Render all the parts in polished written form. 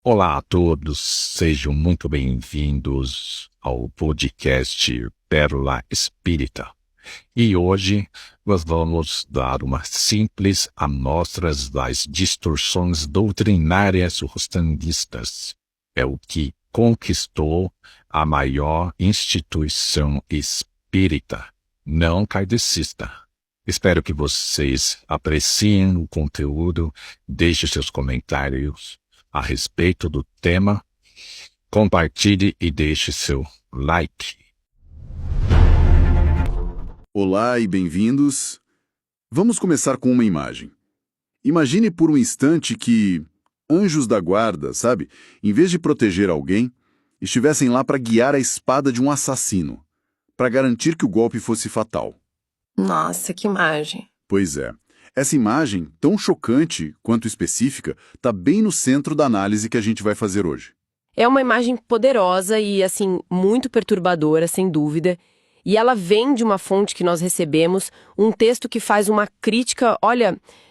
Olá a todos, sejam muito bem-vindos ao podcast Pérola Espírita. E hoje nós vamos dar uma simples amostra das distorções doutrinárias rustanguistas. É o que conquistou a maior instituição espírita, não kardecista. Espero que vocês apreciem o conteúdo, deixem seus comentários a respeito do tema, compartilhe e deixe seu like. Olá e bem-vindos. Vamos começar com uma imagem. Imagine por um instante que anjos da guarda, sabe, em vez de proteger alguém, estivessem lá para guiar a espada de um assassino, para garantir que o golpe fosse fatal. Nossa, que imagem. Pois é. Essa imagem, tão chocante quanto específica, está bem no centro da análise que a gente vai fazer hoje. É uma imagem poderosa e, assim, muito perturbadora, sem dúvida. E ela vem de uma fonte que nós recebemos, um texto que faz uma crítica,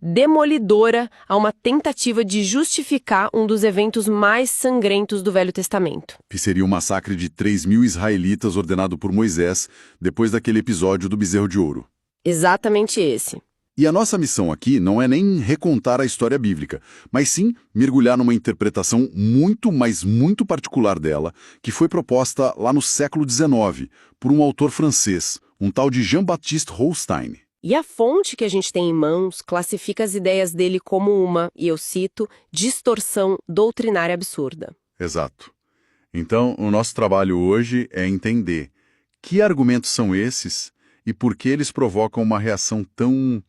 demolidora a uma tentativa de justificar um dos eventos mais sangrentos do Velho Testamento. Que seria o massacre de 3.000 israelitas ordenado por Moisés depois daquele episódio do bezerro de ouro. Exatamente esse. E a nossa missão aqui não é nem recontar a história bíblica, mas sim mergulhar numa interpretação muito, mas muito particular dela, que foi proposta lá no século XIX, por um autor francês, um tal de Jean-Baptiste Holstein. E a fonte que a gente tem em mãos classifica as ideias dele como uma, e eu cito, distorção doutrinária absurda. Exato. Então, o nosso trabalho hoje é entender que argumentos são esses e por que eles provocam uma reação tão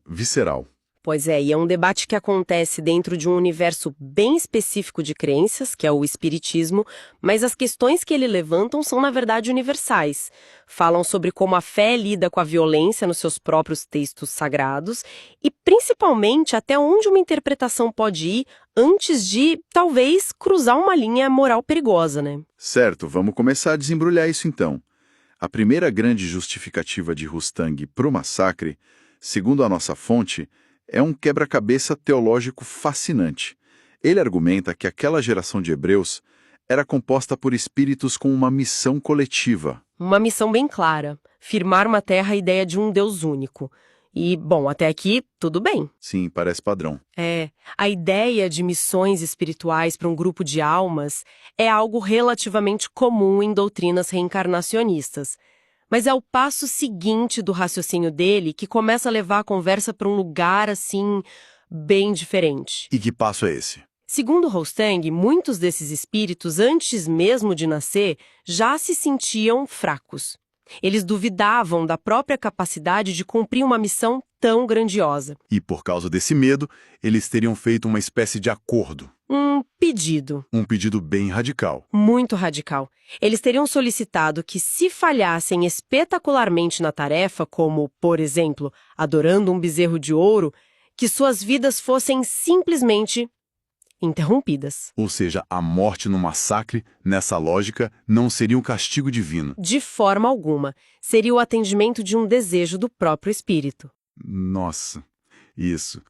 visceral. Pois é, e é um debate que acontece dentro de um universo bem específico de crenças, que é o espiritismo, mas as questões que ele levantam são, na verdade, universais. Falam sobre como a fé lida com a violência nos seus próprios textos sagrados e, principalmente, até onde uma interpretação pode ir antes de, talvez, cruzar uma linha moral perigosa, né? Certo, vamos começar a desembrulhar isso então. A primeira grande justificativa de Rustang para o massacre, segundo a nossa fonte, é um quebra-cabeça teológico fascinante. Ele argumenta que aquela geração de hebreus era composta por espíritos com uma missão coletiva. Uma missão bem clara, firmar uma terra a ideia de um Deus único. E, bom, até aqui, tudo bem. Sim, parece padrão. A ideia de missões espirituais para um grupo de almas é algo relativamente comum em doutrinas reencarnacionistas. Mas é o passo seguinte do raciocínio dele que começa a levar a conversa para um lugar, assim, bem diferente. E que passo é esse? Segundo Rostang, muitos desses espíritos, antes mesmo de nascer, já se sentiam fracos. Eles duvidavam da própria capacidade de cumprir uma missão tão grandiosa. E por causa desse medo, eles teriam feito uma espécie de acordo. Um pedido. Um pedido bem radical. Muito radical. Eles teriam solicitado que, se falhassem espetacularmente na tarefa, como, por exemplo, adorando um bezerro de ouro, que suas vidas fossem simplesmente interrompidas. Ou seja, a morte no massacre, nessa lógica, não seria um castigo divino. De forma alguma. Seria o atendimento de um desejo do próprio espírito. Nossa, isso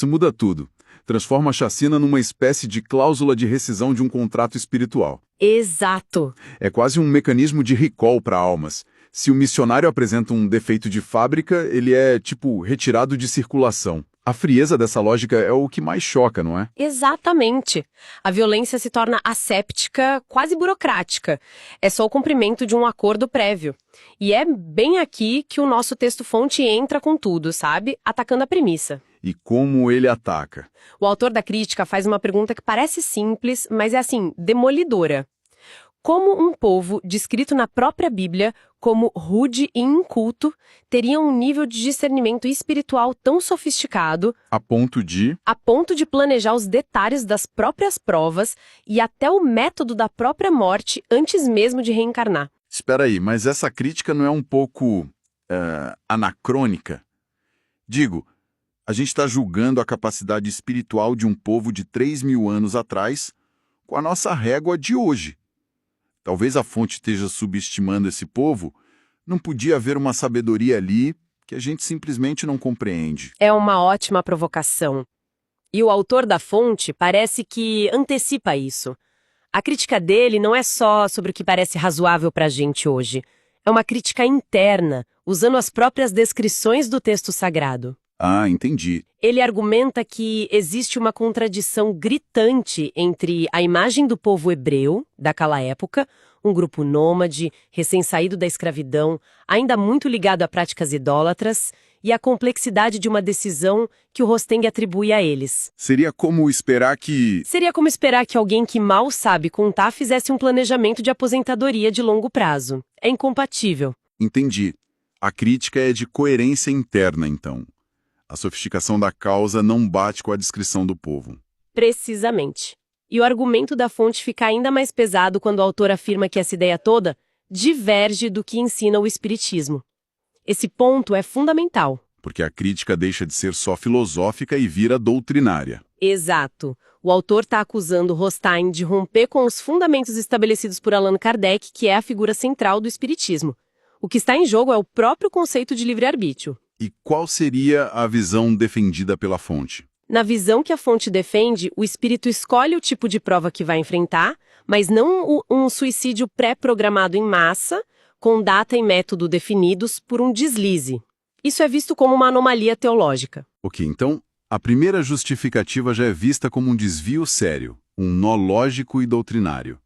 muda tudo. Transforma a chacina numa espécie de cláusula de rescisão de um contrato espiritual. Exato. É quase um mecanismo de recall para almas. Se o missionário apresenta um defeito de fábrica, ele é, retirado de circulação. A frieza dessa lógica é o que mais choca, não é? Exatamente. A violência se torna asséptica, quase burocrática. É só o cumprimento de um acordo prévio. E é bem aqui que o nosso texto-fonte entra com tudo, sabe? Atacando a premissa. E como ele ataca? O autor da crítica faz uma pergunta que parece simples, mas é demolidora. Como um povo, descrito na própria Bíblia como rude e inculto, teria um nível de discernimento espiritual tão sofisticado A ponto de planejar os detalhes das próprias provas e até o método da própria morte antes mesmo de reencarnar. Espera aí, mas essa crítica não é um pouco anacrônica? Digo, a gente está julgando a capacidade espiritual de um povo de 3.000 anos atrás com a nossa régua de hoje. Talvez a fonte esteja subestimando esse povo. Não podia haver uma sabedoria ali que a gente simplesmente não compreende. É uma ótima provocação. E o autor da fonte parece que antecipa isso. A crítica dele não é só sobre o que parece razoável para a gente hoje. É uma crítica interna, usando as próprias descrições do texto sagrado. Ah, entendi. Ele argumenta que existe uma contradição gritante entre a imagem do povo hebreu, daquela época, um grupo nômade, recém-saído da escravidão, ainda muito ligado a práticas idólatras, e a complexidade de uma decisão que o Rosteng atribui a eles. Seria como esperar que... Seria como esperar que alguém que mal sabe contar fizesse um planejamento de aposentadoria de longo prazo. É incompatível. Entendi. A crítica é de coerência interna, então. A sofisticação da causa não bate com a descrição do povo. Precisamente. E o argumento da fonte fica ainda mais pesado quando o autor afirma que essa ideia toda diverge do que ensina o Espiritismo. Esse ponto é fundamental. Porque a crítica deixa de ser só filosófica e vira doutrinária. Exato. O autor está acusando Rostein de romper com os fundamentos estabelecidos por Allan Kardec, que é a figura central do Espiritismo. O que está em jogo é o próprio conceito de livre-arbítrio. E qual seria a visão defendida pela fonte? Na visão que a fonte defende, o espírito escolhe o tipo de prova que vai enfrentar, mas não um suicídio pré-programado em massa, com data e método definidos por um deslize. Isso é visto como uma anomalia teológica. Ok, então, a primeira justificativa já é vista como um desvio sério, um nó lógico e doutrinário.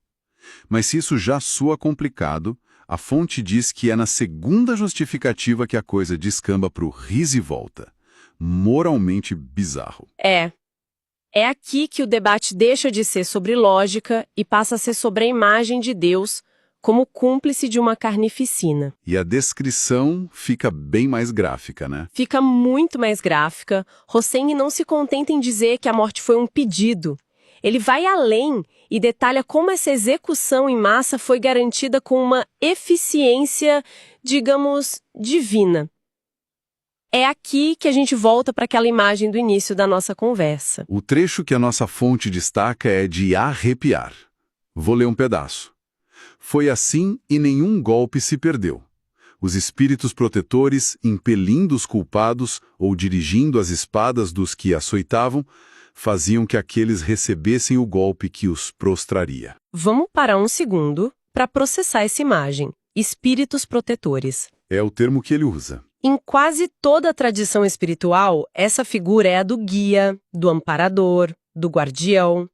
Mas se isso já soa complicado, a fonte diz que é na segunda justificativa que a coisa descamba para o ris e volta. Moralmente bizarro. É aqui que o debate deixa de ser sobre lógica e passa a ser sobre a imagem de Deus como cúmplice de uma carnificina. E a descrição fica bem mais gráfica, né? Fica muito mais gráfica. Hossein não se contenta em dizer que a morte foi um pedido. Ele vai além e detalha como essa execução em massa foi garantida com uma eficiência, digamos, divina. É aqui que a gente volta para aquela imagem do início da nossa conversa. O trecho que a nossa fonte destaca é de arrepiar. Vou ler um pedaço. Foi assim e nenhum golpe se perdeu. Os espíritos protetores, impelindo os culpados ou dirigindo as espadas dos que açoitavam, faziam que aqueles recebessem o golpe que os prostraria. Vamos parar um segundo para processar essa imagem. Espíritos protetores. É o termo que ele usa. Em quase toda a tradição espiritual, essa figura é a do guia, do amparador, do guardião.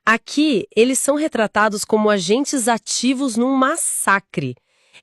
Aqui, eles são retratados como agentes ativos num massacre.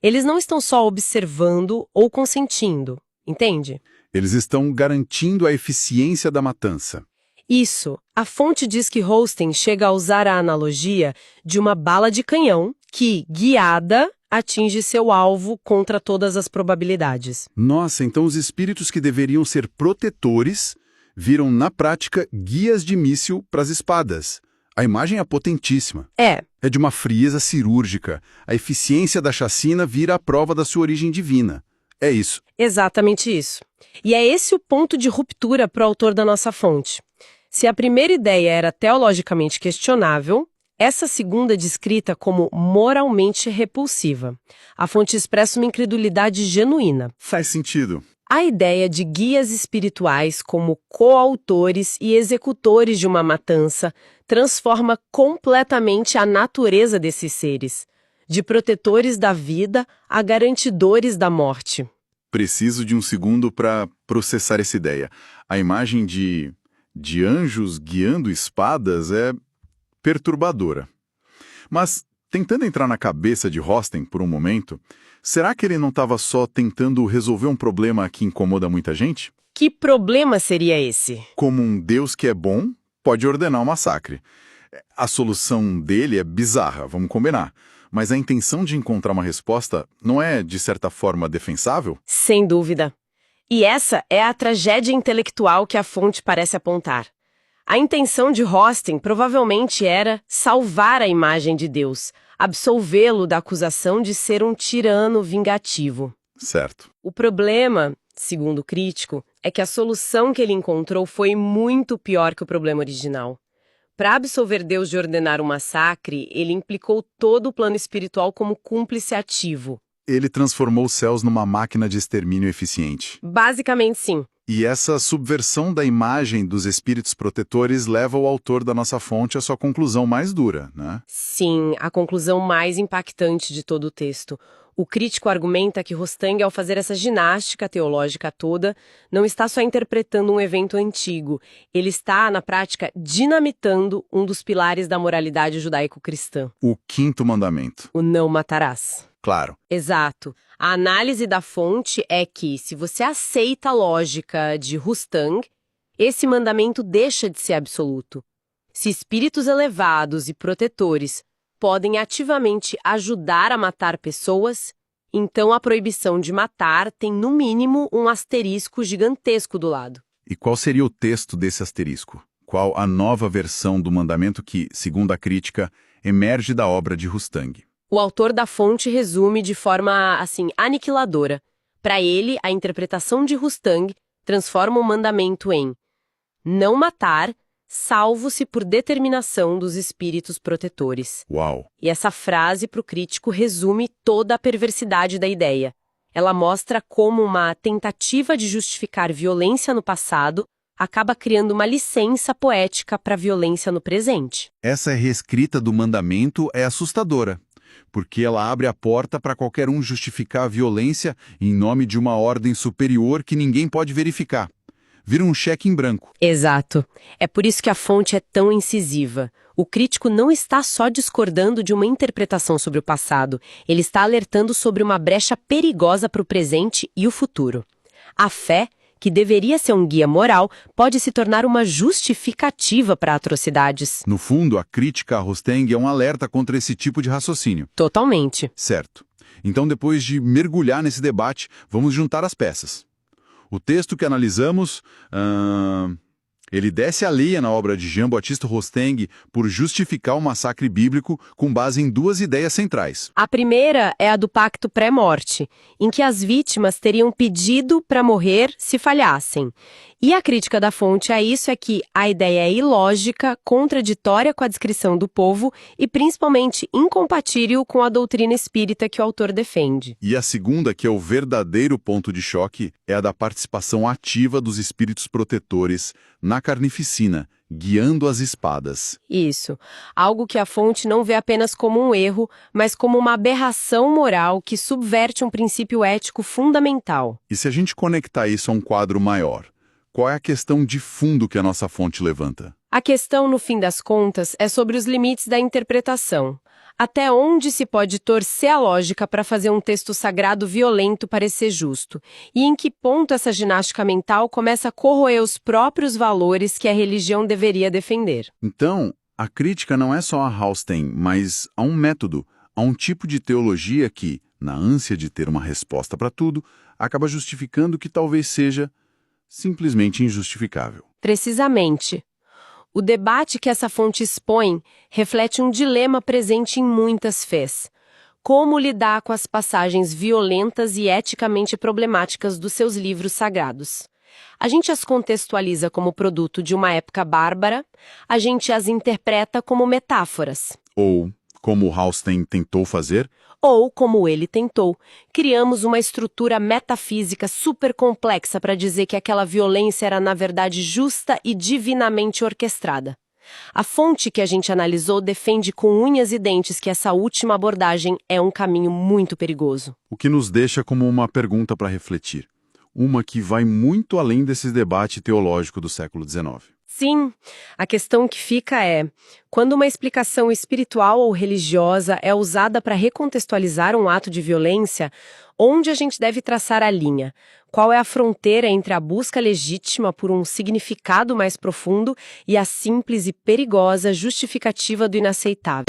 Eles não estão só observando ou consentindo, entende? Eles estão garantindo a eficiência da matança. Isso. A fonte diz que Hosteen chega a usar a analogia de uma bala de canhão que, guiada, atinge seu alvo contra todas as probabilidades. Nossa, então os espíritos que deveriam ser protetores viram, na prática, guias de míssil para as espadas. A imagem é potentíssima. É de uma frieza cirúrgica. A eficiência da chacina vira a prova da sua origem divina. É isso. exatamente isso. E é esse o ponto de ruptura para o autor da nossa fonte. Se a primeira ideia era teologicamente questionável, essa segunda é descrita como moralmente repulsiva. A fonte expressa uma incredulidade genuína. Faz sentido. A ideia de guias espirituais como coautores e executores de uma matança transforma completamente a natureza desses seres, de protetores da vida a garantidores da morte. Preciso de um segundo para processar essa ideia. A imagem de anjos guiando espadas é perturbadora. Mas, tentando entrar na cabeça de Hosteen por um momento, será que ele não estava só tentando resolver um problema que incomoda muita gente? Que problema seria esse? Como um Deus que é bom, pode ordenar um massacre. A solução dele é bizarra, vamos combinar. Mas a intenção de encontrar uma resposta não é, de certa forma, defensável? Sem dúvida. E essa é a tragédia intelectual que a fonte parece apontar. A intenção de Hosteen provavelmente era salvar a imagem de Deus, absolvê-lo da acusação de ser um tirano vingativo. Certo. O problema, segundo o crítico, é que a solução que ele encontrou foi muito pior que o problema original. Para absolver Deus de ordenar um massacre, ele implicou todo o plano espiritual como cúmplice ativo. Ele transformou os céus numa máquina de extermínio eficiente. Basicamente, sim. E essa subversão da imagem dos espíritos protetores leva o autor da nossa fonte à sua conclusão mais dura, né? Sim, a conclusão mais impactante de todo o texto. O crítico argumenta que Rostang, ao fazer essa ginástica teológica toda, não está só interpretando um evento antigo, ele está, na prática, dinamitando um dos pilares da moralidade judaico-cristã, O quinto mandamento. o não matarás. Claro. Exato. A análise da fonte é que, se você aceita a lógica de Rostang, esse mandamento deixa de ser absoluto. Se espíritos elevados e protetores podem ativamente ajudar a matar pessoas, então a proibição de matar tem, no mínimo, um asterisco gigantesco do lado. E qual seria o texto desse asterisco? Qual a nova versão do mandamento que, segundo a crítica, emerge da obra de Rostang? O autor da fonte resume de forma, aniquiladora. Para ele, a interpretação de Rostang transforma o mandamento em não matar, salvo-se por determinação dos espíritos protetores. Uau! E essa frase, para o crítico, resume toda a perversidade da ideia. Ela mostra como uma tentativa de justificar violência no passado acaba criando uma licença poética para a violência no presente. Essa reescrita do mandamento é assustadora, porque ela abre a porta para qualquer um justificar a violência em nome de uma ordem superior que ninguém pode verificar. Vira um cheque em branco. Exato. É por isso que a fonte é tão incisiva. O crítico não está só discordando de uma interpretação sobre o passado, ele está alertando sobre uma brecha perigosa para o presente e o futuro. A fé, que deveria ser um guia moral, pode se tornar uma justificativa para atrocidades. No fundo, a crítica a Rostang é um alerta contra esse tipo de raciocínio. Totalmente. Certo. Então, depois de mergulhar nesse debate, vamos juntar as peças. O texto que analisamos, ele desce a linha na obra de Jean-Baptiste Rostang por justificar o massacre bíblico com base em duas ideias centrais. A primeira é a do pacto pré-morte, em que as vítimas teriam pedido para morrer se falhassem. E a crítica da fonte a isso é que a ideia é ilógica, contraditória com a descrição do povo e principalmente incompatível com a doutrina espírita que o autor defende. E a segunda, que é o verdadeiro ponto de choque, é a da participação ativa dos espíritos protetores na carnificina, guiando as espadas. Isso. Algo que a fonte não vê apenas como um erro, mas como uma aberração moral que subverte um princípio ético fundamental. E se a gente conectar isso a um quadro maior, qual é a questão de fundo que a nossa fonte levanta? A questão, no fim das contas, é sobre os limites da interpretação. Até onde se pode torcer a lógica para fazer um texto sagrado violento parecer justo? E em que ponto essa ginástica mental começa a corroer os próprios valores que a religião deveria defender? Então, a crítica não é só a Rostang, mas a um método, a um tipo de teologia que, na ânsia de ter uma resposta para tudo, acaba justificando o que talvez seja simplesmente injustificável. Precisamente. O debate que essa fonte expõe reflete um dilema presente em muitas fés. Como lidar com as passagens violentas e eticamente problemáticas dos seus livros sagrados? A gente as contextualiza como produto de uma época bárbara, a gente as interpreta como metáforas. Ou, como Rostang tentou fazer, Ou, como ele tentou, criamos uma estrutura metafísica super complexa para dizer que aquela violência era, na verdade, justa e divinamente orquestrada. A fonte que a gente analisou defende com unhas e dentes que essa última abordagem é um caminho muito perigoso. o que nos deixa como uma pergunta para refletir. Uma que vai muito além desse debate teológico do século XIX. Sim, a questão que fica é, quando uma explicação espiritual ou religiosa é usada para recontextualizar um ato de violência, onde a gente deve traçar a linha? Qual é a fronteira entre a busca legítima por um significado mais profundo e a simples e perigosa justificativa do inaceitável?